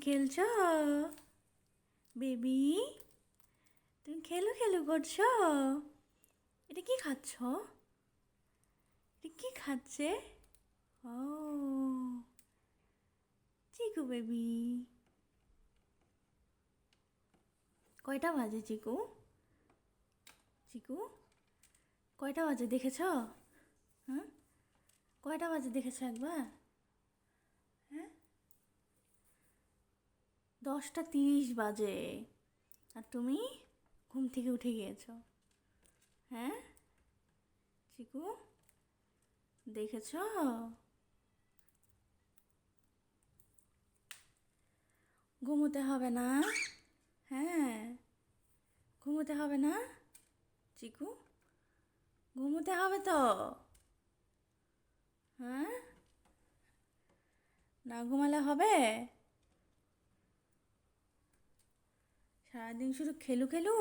খেলছো বেবি? তুমি খেলু খেলু করছো? এটা কি খাচ্ছ? এটা কি খাচ্ছে? ও, চিকু বেবি। কয়টা বাজে চিকু? চিকু, কয়টা বাজে দেখেছ? হ্যাঁ, কয়টা বাজে দেখেছ একবার? হ্যাঁ, 10টা 30 বাজে। আর তুমি ঘুম থেকে উঠে গিয়েছো? হ্যাঁ চিকু, দেখেছ? ঘুমোতে হবে না? হ্যাঁ, ঘুমোতে হবে না চিকু? ঘুমোতে হবে তো? হ্যাঁ, না ঘুমালে হবে? সারাদিন শুধু খেলু খেলু।